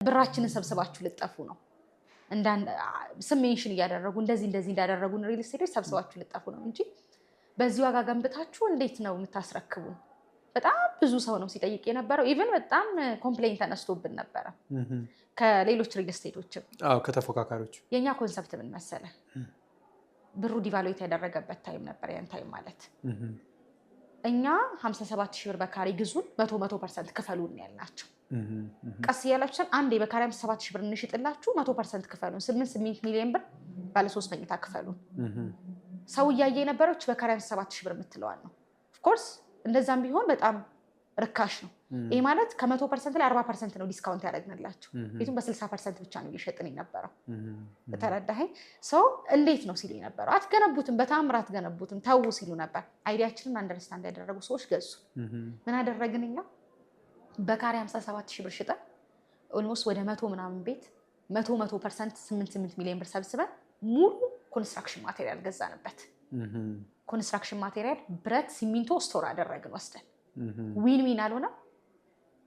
ብራችንን ሰብስባችሁ ልጠፉ ነው እንዳን ስሜንሽን ያደረጉ እንደዚህ እንዳደረጉን ሪል ስቴቶች ሰብስባችሁ ልጠፉ ነው እንጂ በዚህ ዋጋ ገንብታችሁ እንዴት ነው የምታስረክቡን? በጣም ብዙ ሰው ነው ሲጠይቅ የነበረው። ኢቭን በጣም ኮምፕሌንት ተነስቶብን ነበረ ከሌሎች ሪል ስቴቶችም ከተፎካካሪዎች። የኛ ኮንሰፕት ምን መሰለ? ብሩ ዲቫሉዌት ያደረገበት ታይም ነበር ያን ታይም ማለት እኛ 57000 ብር በካሬ ግዙን 100% ክፈሉን ያልናቸው። ቀስ ያላችሁ አንዴ በካሬ 57000 ብር እንሽጥላችሁ 100% ክፈሉን 8 ሚሊዮን ብር ባለ 3 መኝታ ክፈሉን። ሰው ያየ የነበረው በካሬ 57000 ብር የምትለዋል ነው። ኦፍ ኮርስ እንደዛም ቢሆን በጣም ርካሽ ነው። ይሄ ማለት ከ100% ላይ 40% ነው ዲስካውንት ያደረግንላችሁ። ቤቱን በ60% ብቻ ነው እየሸጥን የነበረው። ተረዳኸኝ? ሰው እንዴት ነው ሲል የነበረው አትገነቡትም፣ በታምር አትገነቡትም ተው ሲሉ ነበር። አይዲያችንን አንደርስታንድ ያደረጉ ሰዎች ገዙ። ምን አደረግን እኛ? በካሬ 57000 ብር ሽጠን ኦልሞስት ወደ 100 ምናምን ቤት 100% 8 ሚሊዮን ብር ሰብስበን ሙሉ ኮንስትራክሽን ማቴሪያል ገዛንበት። ኮንስትራክሽን ማቴሪያል ብረት፣ ሲሚንቶ ስቶር አደረግን ወስደን። ዊን ዊን አልሆነም።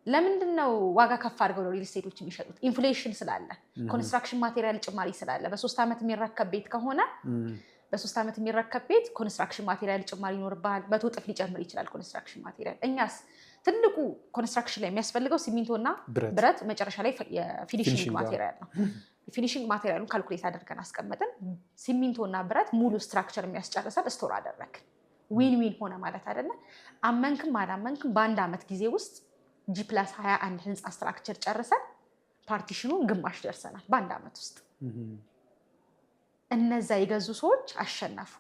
ለምንድነው ዋጋ ከፍ አድርገው ሪል ስቴቶች የሚሸጡት? ኢንፍሌሽን ስላለ፣ ኮንስትራክሽን ማቴሪያል ጭማሪ ስላለ። በ3 ዓመት የሚረከብ ቤት ከሆነ በ3 ዓመት የሚረከብ ቤት ኮንስትራክሽን ማቴሪያል ጭማሪ ይኖርባል። 100 እጥፍ ሊጨምር ይችላል ኮንስትራክሽን ማቴሪያል። እኛስ ትልቁ ኮንስትራክሽን ላይ የሚያስፈልገው ሲሚንቶና ብረት፣ መጨረሻ ላይ የፊኒሺንግ ማቴሪያል ነው። ፊኒሺንግ ማቴሪያሉን ካልኩሌት አድርገን አስቀመጥን። ሲሚንቶና ብረት ሙሉ ስትራክቸር የሚያስጨርሰን ስቶር አደረግን። ዊን ዊን ሆነ ማለት አይደለ? አመንክም አላመንክም በአንድ ዓመት ጊዜ ውስጥ G+21 ህንፃ ስትራክቸር ጨርሰን ፓርቲሽኑን ግማሽ ደርሰናል በአንድ ዓመት ውስጥ። እነዛ የገዙ ሰዎች አሸነፉ።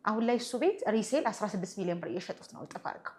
አሁን ላይ እሱ ቤት ሪሴል 16 ሚሊዮን ብር እየሸጡት ነው እጥፍ አድርገው።